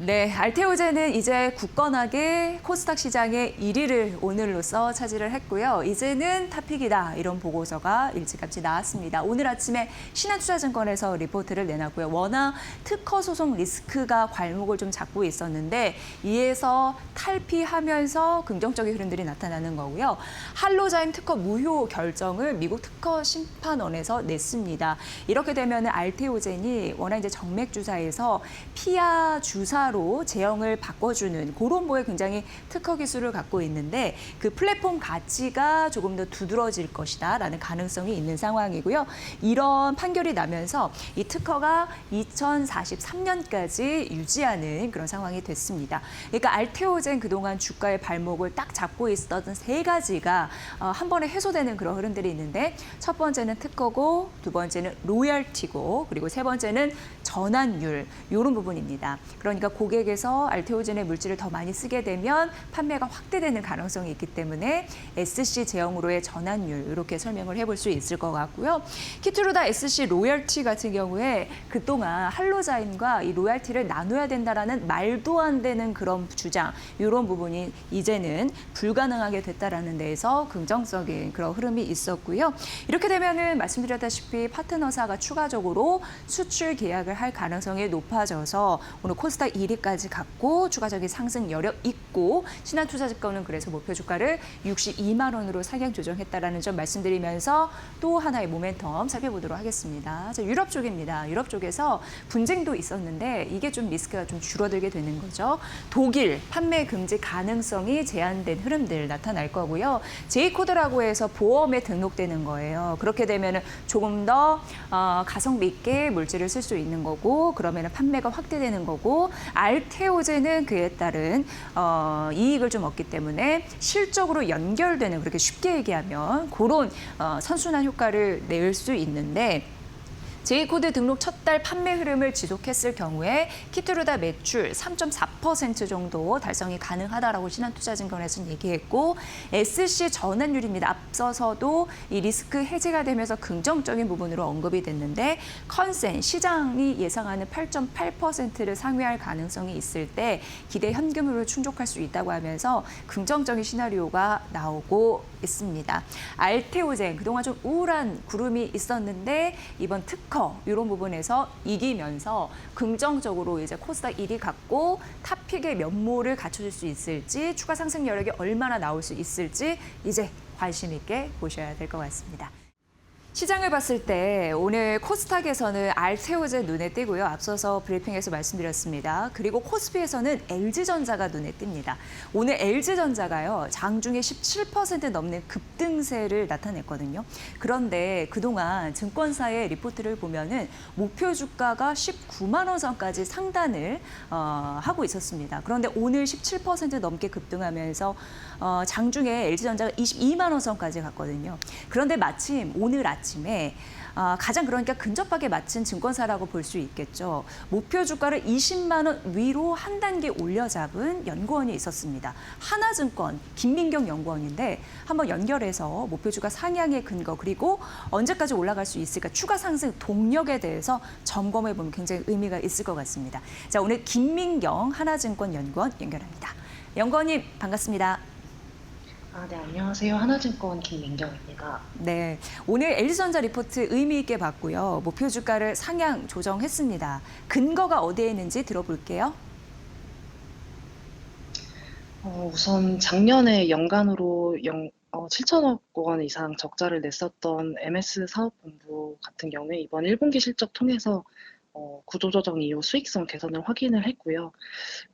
네, 알테오제는 이제 굳건하게 코스닥 시장의 1위를 오늘로써 차지를 했고요. 이제는 탑픽이다 이런 보고서가 일찌감치 나왔습니다. 오늘 아침에 신한투자증권에서 리포트를 내놨고요. 워낙 특허 소송 리스크가 괄목을 좀 잡고 있었는데 이에서 탈피하면서 긍정적인 흐름들이 나타나는 거고요. 할로자임 특허 무효 결정을 미국 특허 심판원에서 냈습니다. 이렇게 되면 알테오젠이 워낙 이제 정맥 주사에서 피하 주사로 제형을 바꿔주는 그런 뭐에 굉장히 특허 기술을 갖고 있는데 그 플랫폼 가치가 조금 더 두드러질 것이다라는 가능성이 있는 상황이고요. 이런 판결이 나면서 이 특허가 2043년까지 유지하는 그런 상황이 됐습니다. 그러니까 알테오젠 그동안 주가의 발목을 딱 잡고 있었던 세 가지가 한 번에 해소되는 그런 흐름들이 있는데 첫 번째는 특허고 두 번째는 로열티고 그리고 세 번째는 전환율 이런 부분입니다. 그러니까 고객에서 알테오젠의 물질을 더 많이 쓰게 되면 판매가 확대되는 가능성이 있기 때문에 SC 제형으로의 전환율 이렇게 설명을 해볼 수 있을 것 같고요. 키트루다 SC 로열티 같은 경우에 그동안 할로자임과 이 로열티를 나눠야 된다라는 말도 안 되는 그런 주장 이런 부분이 이제는 불가능하게 됐다라는 데에서 긍정적인 그런 흐름이 있었고요. 이렇게 되면은 말씀드렸다시피 파트너사가 추가적으로 수출 계약을 할 가능성이 높아져서 오늘 코스닥 1위까지 갔고 추가적인 상승 여력 있고 신한투자증권은 그래서 목표 주가를 62만 원으로 상향 조정했다라는 점 말씀드리면서 또 하나의 모멘텀 살펴보도록 하겠습니다. 유럽 쪽입니다. 유럽 쪽에서 분쟁도 있었는데 이게 좀 리스크가 좀 줄어들게 되는 거죠. 독일 판매 금지 가능성이 제한된 흐름들 나타날 거고요. J코드라고 해서 보험에 등록되는 거예요. 그렇게 되면 조금 더 가성비 있게 물질을 쓸 수 있는 거고 그러면 판매가 확대되는 거고 알테오젠은 그에 따른 이익을 좀 얻기 때문에 실적으로 연결되는 그렇게 쉽게 얘기하면 그런 선순환 효과를 낼 수 있는데 J코드 등록 첫 달 판매 흐름을 지속했을 경우에 키트루다 매출 3.4% 정도 달성이 가능하다라고 신한투자증권에서는 얘기했고 SC 전환율입니다. 앞서서도 이 리스크 해제가 되면서 긍정적인 부분으로 언급이 됐는데 컨센 시장이 예상하는 8.8%를 상회할 가능성이 있을 때 기대 현금으로 충족할 수 있다고 하면서 긍정적인 시나리오가 나오고 있습니다. 알테오젠 그동안 좀 우울한 구름이 있었는데 이번 특허 이런 부분에서 이기면서 긍정적으로 이제 코스닥 1위 갖고 탑픽의 면모를 갖춰줄 수 있을지 추가 상승 여력이 얼마나 나올 수 있을지 이제 관심 있게 보셔야 될 것 같습니다. 시장을 봤을 때 오늘 코스닥에서는 알테오젠 눈에 띄고요. 앞서서 브리핑에서 말씀드렸습니다. 그리고 코스피에서는 LG전자가 눈에 띕니다. 오늘 LG전자가요. 장중에 17% 넘는 급등세를 나타냈거든요. 그런데 그동안 증권사의 리포트를 보면은 목표 주가가 19만 원 선까지 상단을 하고 있었습니다. 그런데 오늘 17% 넘게 급등하면서 장중에 LG전자가 22만 원 선까지 갔거든요. 그런데 마침 오늘 아침에 가장 그러니까 근접하게 맞춘 증권사라고 볼 수 있겠죠. 목표 주가를 20만 원 위로 한 단계 올려잡은 연구원이 있었습니다. 하나증권 김민경 연구원인데 한번 연결해서 목표 주가 상향의 근거 그리고 언제까지 올라갈 수 있을까 추가 상승 동력에 대해서 점검해 보면 굉장히 의미가 있을 것 같습니다. 자, 오늘 김민경 하나증권 연구원 연결합니다. 연구원님 반갑습니다. 네, 안녕하세요. 하나증권 김민경입니다. 네, 오늘 LG전자 리포트 의미 있게 봤고요. 목표 주가를 상향 조정했습니다. 근거가 어디에 있는지 들어볼게요. 우선 작년에 연간으로 7천억 원 이상 적자를 냈었던 MS 사업본부 같은 경우에 이번 1분기 실적 통해서 구조조정 이후 수익성 개선을 확인을 했고요.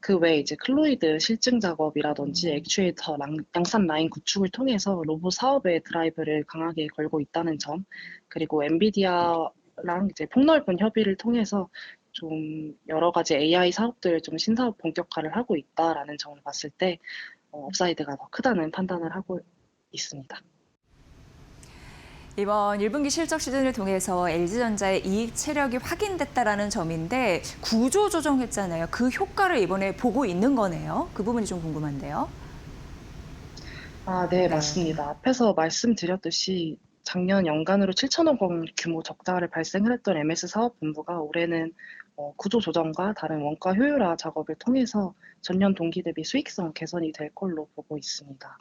그 외에 이제 클로이드 실증 작업이라든지 액추에이터 양산 라인 구축을 통해서 로봇 사업의 드라이브를 강하게 걸고 있다는 점, 그리고 엔비디아랑 이제 폭넓은 협의를 통해서 좀 여러 가지 AI 사업들 좀 신사업 본격화를 하고 있다라는 점을 봤을 때 업사이드가 더 크다는 판단을 하고 있습니다. 이번 1분기 실적 시즌을 통해서 LG전자의 이익 체력이 확인됐다라는 점인데 구조 조정했잖아요. 그 효과를 이번에 보고 있는 거네요. 그 부분이 좀 궁금한데요. 네, 네. 맞습니다. 앞에서 말씀드렸듯이 작년 연간으로 7천억 원 규모 적자를 발생을 했던 MS 사업본부가 올해는 구조 조정과 다른 원가 효율화 작업을 통해서 전년 동기 대비 수익성 개선이 될 걸로 보고 있습니다.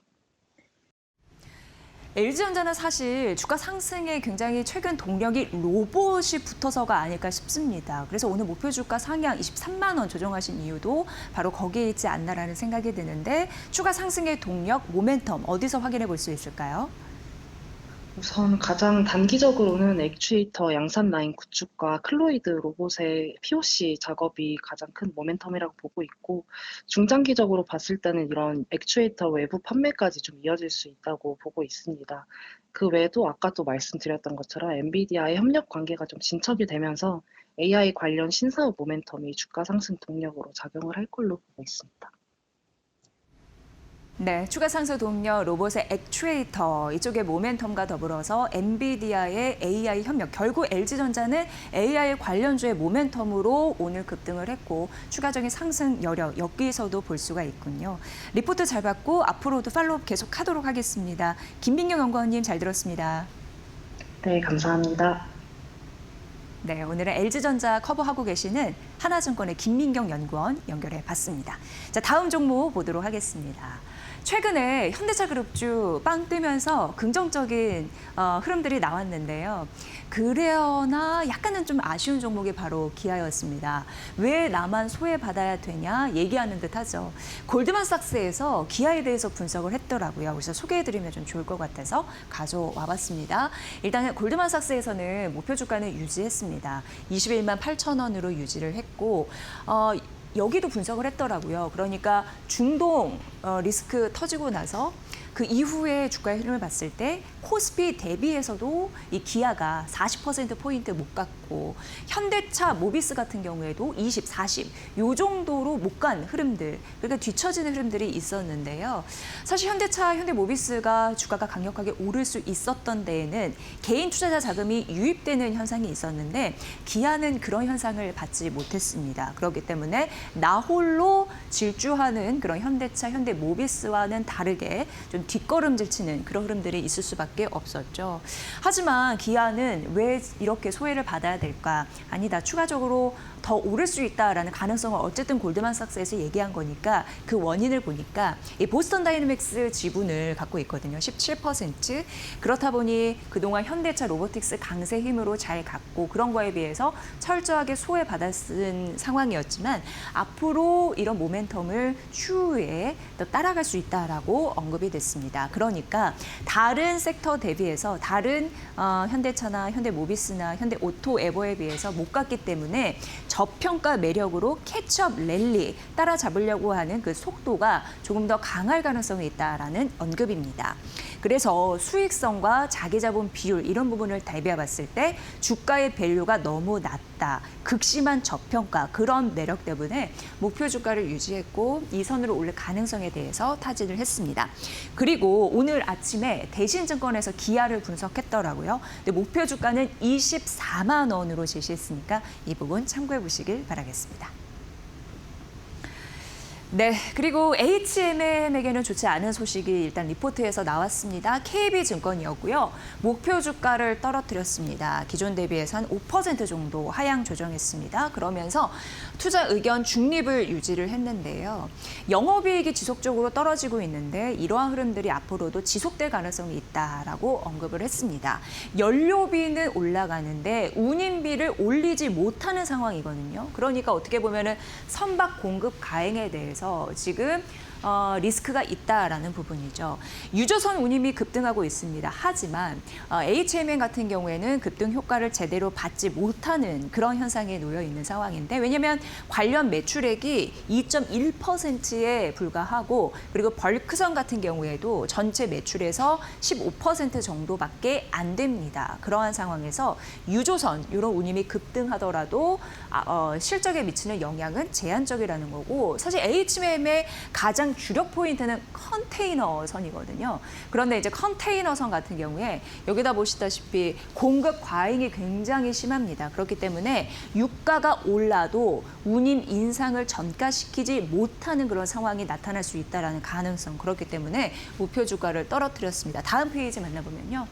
LG전자는 사실 주가 상승에 굉장히 최근 동력이 로봇이 붙어서가 아닐까 싶습니다. 그래서 오늘 목표 주가 상향 23만 원 조정하신 이유도 바로 거기에 있지 않나라는 생각이 드는데 추가 상승의 동력, 모멘텀 어디서 확인해 볼 수 있을까요? 우선 가장 단기적으로는 액추에이터 양산 라인 구축과 클로이드 로봇의 POC 작업이 가장 큰 모멘텀이라고 보고 있고, 중장기적으로 봤을 때는 이런 액추에이터 외부 판매까지 좀 이어질 수 있다고 보고 있습니다. 그 외에도 아까 또 말씀드렸던 것처럼 엔비디아의 협력 관계가 좀 진척이 되면서 AI 관련 신사업 모멘텀이 주가 상승 동력으로 작용을 할 걸로 보고 있습니다. 네, 추가 상승 동력 로봇의 액추에이터 이쪽의 모멘텀과 더불어서 엔비디아의 AI 협력, 결국 LG전자는 AI 관련주의 모멘텀으로 오늘 급등을 했고 추가적인 상승 여력 여기서도 볼 수가 있군요. 리포트 잘 받고 앞으로도 팔로우 계속하도록 하겠습니다. 김민경 연구원님 잘 들었습니다. 네, 감사합니다. 네, 오늘은 LG전자 커버하고 계시는 하나증권의 김민경 연구원 연결해 봤습니다. 자, 다음 종목 보도록 하겠습니다. 최근에 현대차 그룹주 빵 뜨면서 긍정적인 흐름들이 나왔는데요. 그러나 약간은 좀 아쉬운 종목이 바로 기아였습니다. 왜 나만 소외받아야 되냐 얘기하는 듯하죠. 골드만삭스에서 기아에 대해서 분석을 했더라고요. 그래서 소개해드리면 좀 좋을 것 같아서 가져와 봤습니다. 일단 골드만삭스에서는 목표 주가는 유지했습니다. 21만 8천 원으로 유지를 했고 여기도 분석을 했더라고요. 그러니까 중동 리스크 터지고 나서 그 이후에 주가의 흐름을 봤을 때 코스피 대비해서도 이 기아가 40%포인트 못 갔고 현대차, 모비스 같은 경우에도 20, 40 요 정도로 못 간 흐름들, 그러니까 뒤처지는 흐름들이 있었는데요. 사실 현대차, 현대모비스가 주가가 강력하게 오를 수 있었던 데에는 개인 투자자 자금이 유입되는 현상이 있었는데 기아는 그런 현상을 받지 못했습니다. 그렇기 때문에 나 홀로 질주하는 그런 현대차, 현대모비스와는 다르게 좀 뒷걸음질 치는 그런 흐름들이 있을 수밖에 없었죠. 하지만 기아는 왜 이렇게 소외를 받아야 될까? 아니다. 추가적으로 더 오를 수 있다라는 가능성을 어쨌든 골드만삭스에서 얘기한 거니까 그 원인을 보니까 이 보스턴 다이내믹스 지분을 갖고 있거든요. 17%. 그렇다 보니 그동안 현대차 로보틱스 강세 힘으로 잘 갔고 그런 거에 비해서 철저하게 소외받았은 상황이었지만 앞으로 이런 모멘텀을 추후에 또 따라갈 수 있다라고 언급이 됐습니다. 그러니까 다른 섹터 대비해서 다른 현대차나 현대모비스나 현대오토에버에 비해서 못 갔기 때문에 저평가 매력으로 캐치업 랠리 따라잡으려고 하는 그 속도가 조금 더 강할 가능성이 있다라는 언급입니다. 그래서 수익성과 자기자본 비율 이런 부분을 대비해 봤을 때 주가의 밸류가 너무 낮다. 극심한 저평가 그런 매력 때문에 목표 주가를 유지했고 이 선으로 올릴 가능성에 대해서 타진을 했습니다. 그리고 오늘 아침에 대신증권에서 기아를 분석했더라고요. 근데 목표 주가는 24만 원으로 제시했으니까 이 부분 참고해 보시길 바라겠습니다. 네, 그리고 HMM에게는 좋지 않은 소식이 일단 리포트에서 나왔습니다. KB증권이었고요. 목표 주가를 떨어뜨렸습니다. 기존 대비해서 한 5% 정도 하향 조정했습니다. 그러면서 투자 의견 중립을 유지를 했는데요. 영업이익이 지속적으로 떨어지고 있는데 이러한 흐름들이 앞으로도 지속될 가능성이 있다라고 언급을 했습니다. 연료비는 올라가는데 운임비를 올리지 못하는 상황이거든요. 그러니까 어떻게 보면은 선박 공급 가행에 대해서 지금 리스크가 있다라는 부분이죠. 유조선 운임이 급등하고 있습니다. 하지만 HMM 같은 경우에는 급등 효과를 제대로 받지 못하는 그런 현상에 놓여 있는 상황인데 왜냐하면 관련 매출액이 2.1%에 불과하고 그리고 벌크선 같은 경우에도 전체 매출에서 15% 정도밖에 안 됩니다. 그러한 상황에서 유조선 이런 운임이 급등하더라도 실적에 미치는 영향은 제한적이라는 거고 사실 HMM의 가장 주력 포인트는 컨테이너선이거든요. 그런데 이제 컨테이너선 같은 경우에 여기다 보시다시피 공급 과잉이 굉장히 심합니다. 그렇기 때문에 유가가 올라도 운임 인상을 전가시키지 못하는 그런 상황이 나타날 수 있다는 가능성. 그렇기 때문에 목표 주가를 떨어뜨렸습니다. 다음 페이지 만나보면요.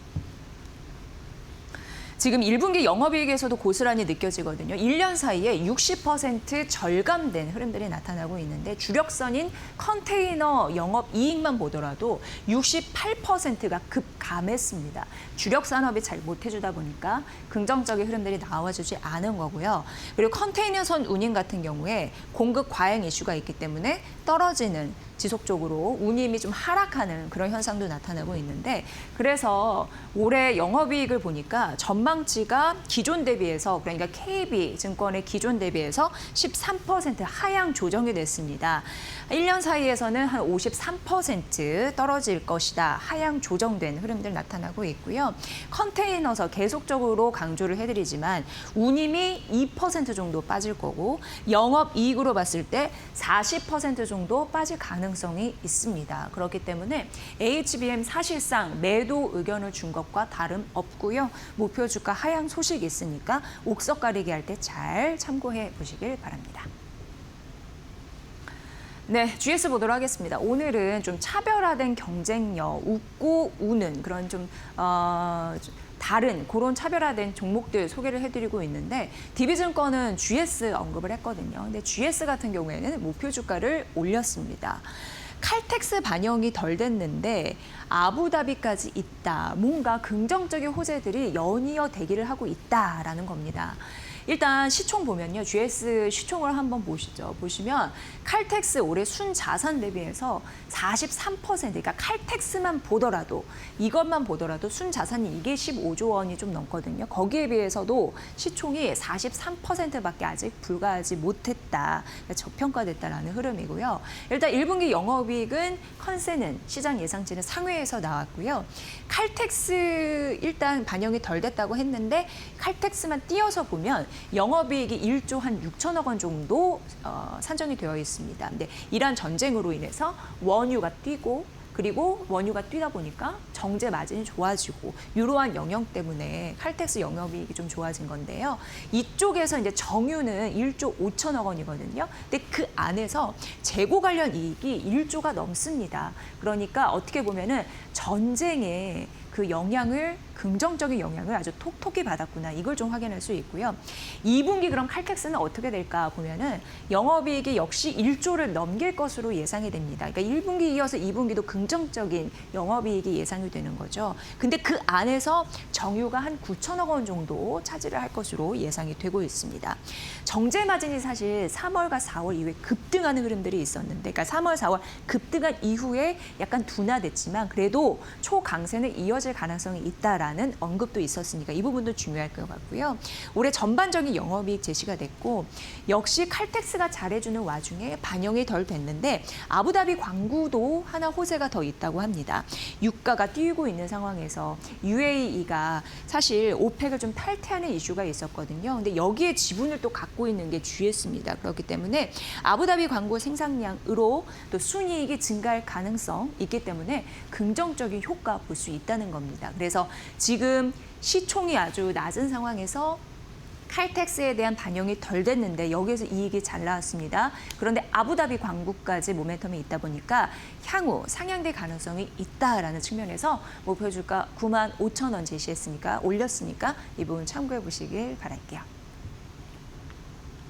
지금 1분기 영업이익에서도 고스란히 느껴지거든요. 1년 사이에 60% 절감된 흐름들이 나타나고 있는데 주력선인 컨테이너 영업이익만 보더라도 68%가 급감했습니다. 주력 산업이 잘 못해주다 보니까 긍정적인 흐름들이 나와주지 않은 거고요. 그리고 컨테이너선 운임 같은 경우에 공급 과잉 이슈가 있기 때문에 떨어지는 지속적으로 운임이 좀 하락하는 그런 현상도 나타나고 있는데 그래서 올해 영업이익을 보니까 전망치가 기존 대비해서 그러니까 KB증권의 기존 대비해서 13% 하향 조정이 됐습니다. 1년 사이에서는 한 53% 떨어질 것이다. 하향 조정된 흐름들 나타나고 있고요. 컨테이너서 계속적으로 강조를 해드리지만 운임이 2% 정도 빠질 거고 영업이익으로 봤을 때 40% 정도 빠질 가능성이 있습니다. 그렇기 때문에 HBM 사실상 매도 의견을 준 것과 다름없고요. 목표 주가 하향 소식이 있으니까 옥석 가리기 할 때 잘 참고해 보시길 바랍니다. 네, GS 보도록 하겠습니다. 오늘은 좀 차별화된 경쟁력, 웃고 우는 그런 좀 다른 그런 차별화된 종목들 소개를 해드리고 있는데 DB증권은 GS 언급을 했거든요. 근데 GS 같은 경우에는 목표 주가를 올렸습니다. 칼텍스 반영이 덜 됐는데 아부다비까지 있다. 뭔가 긍정적인 호재들이 연이어 대기를 하고 있다라는 겁니다. 일단 시총 보면요. GS 시총을 한번 보시죠. 보시면 칼텍스 올해 순자산 대비해서 43%, 그러니까 칼텍스만 보더라도 이것만 보더라도 순자산이 이게 15조 원이 좀 넘거든요. 거기에 비해서도 시총이 43%밖에 아직 불과하지 못했다. 그러니까 저평가됐다라는 흐름이고요. 일단 1분기 영업이익은 컨센은 시장 예상치는 상회에서 나왔고요. 칼텍스 일단 반영이 덜 됐다고 했는데 칼텍스만 띄어서 보면 영업이익이 1조 한 6천억 원 정도 산정이 되어 있습니다. 근데 이란 전쟁으로 인해서 원유가 뛰고 그리고 원유가 뛰다 보니까 정제 마진이 좋아지고 이러한 영향 때문에 칼텍스 영업이익이 좀 좋아진 건데요. 이쪽에서 이제 정유는 1조 5천억 원이거든요. 근데 그 안에서 재고 관련 이익이 1조가 넘습니다. 그러니까 어떻게 보면은 전쟁에 그 영향을 긍정적인 영향을 아주 톡톡히 받았구나. 이걸 좀 확인할 수 있고요. 2분기 그럼 칼텍스는 어떻게 될까 보면은 영업이익이 역시 1조를 넘길 것으로 예상이 됩니다. 그러니까 1분기 이어서 2분기도 긍정적인 영업이익이 예상이 되는 거죠. 근데 그 안에서 정유가 한 9천억 원 정도 차지를 할 것으로 예상이 되고 있습니다. 정제 마진이 사실 3월과 4월 이후에 급등하는 흐름들이 있었는데 그러니까 3월, 4월 급등한 이후에 약간 둔화됐지만 그래도 초강세는 이어질 가능성이 있다라는 언급도 있었으니까 이 부분도 중요할 것 같고요. 올해 전반적인 영업이익 제시가 됐고 역시 칼텍스가 잘해주는 와중에 반영이 덜 됐는데 아부다비 광구도 하나 호재가 더 있다고 합니다. 유가가 뛰고 있는 상황에서 UAE가 사실 오펙을 좀 탈퇴하는 이슈가 있었거든요. 근데 여기에 지분을 또 갖고 있는 게 GS입니다. 그렇기 때문에 아부다비 광고 생산량으로 또 순이익이 증가할 가능성 있기 때문에 긍정적인 효과 볼 수 있다는 겁니다. 그래서 지금 시총이 아주 낮은 상황에서 칼텍스에 대한 반영이 덜 됐는데 여기에서 이익이 잘 나왔습니다. 그런데 아부다비 광구까지 모멘텀이 있다 보니까 향후 상향될 가능성이 있다라는 측면에서 목표 주가 9만 5천 원 제시했으니까 올렸으니까 이 부분 참고해 보시길 바랄게요.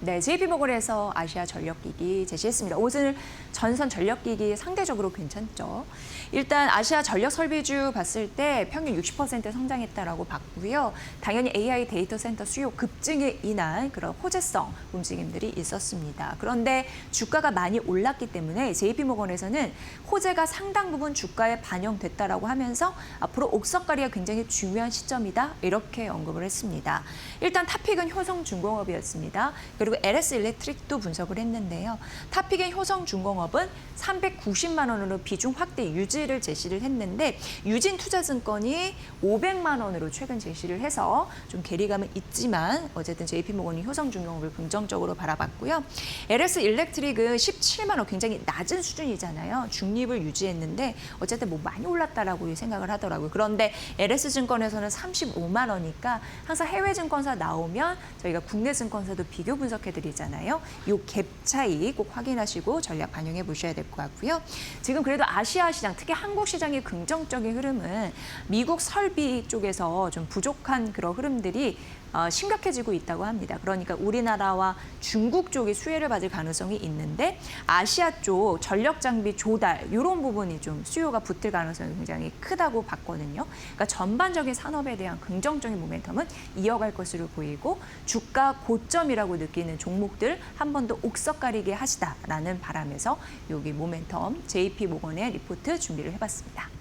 네, JP모건에서 아시아 전력기기 제시했습니다. 오늘 전선 전력기기 상대적으로 괜찮죠. 일단 아시아 전력설비주 봤을 때 평균 60% 성장했다라고 봤고요. 당연히 AI 데이터 센터 수요 급증에 인한 그런 호재성 움직임들이 있었습니다. 그런데 주가가 많이 올랐기 때문에 JP모건에서는 호재가 상당 부분 주가에 반영됐다라고 하면서 앞으로 옥석가리가 굉장히 중요한 시점이다 이렇게 언급을 했습니다. 일단 탑픽은 효성중공업이었습니다. 그리고 LS 일렉트릭도 분석을 했는데요. 탑픽의 효성중공업은 390만 원으로 비중 확대 유지를 제시를 했는데 유진투자증권이 500만 원으로 최근 제시를 해서 좀 괴리감은 있지만 어쨌든 JP모건이 효성중공업을 긍정적으로 바라봤고요. LS 일렉트릭은 17만 원 굉장히 낮은 수준이잖아요. 중립을 유지했는데 어쨌든 뭐 많이 올랐다라고 생각을 하더라고요. 그런데 LS증권에서는 35만 원이니까 항상 해외 증권사 나오면 저희가 국내 증권사도 비교 분석 분석해드리잖아요. 이 갭 차이 꼭 확인하시고 전략 반영해 보셔야 될 것 같고요. 지금 그래도 아시아 시장, 특히 한국 시장의 긍정적인 흐름은 미국 설비 쪽에서 좀 부족한 그런 흐름들이 심각해지고 있다고 합니다. 그러니까 우리나라와 중국 쪽이 수혜를 받을 가능성이 있는데 아시아 쪽 전력 장비 조달 이런 부분이 좀 수요가 붙을 가능성이 굉장히 크다고 봤거든요. 그러니까 전반적인 산업에 대한 긍정적인 모멘텀은 이어갈 것으로 보이고 주가 고점이라고 느끼는 종목들 한 번 더 옥석가리게 하시다라는 바람에서 여기 모멘텀 JP모건의 리포트 준비를 해봤습니다.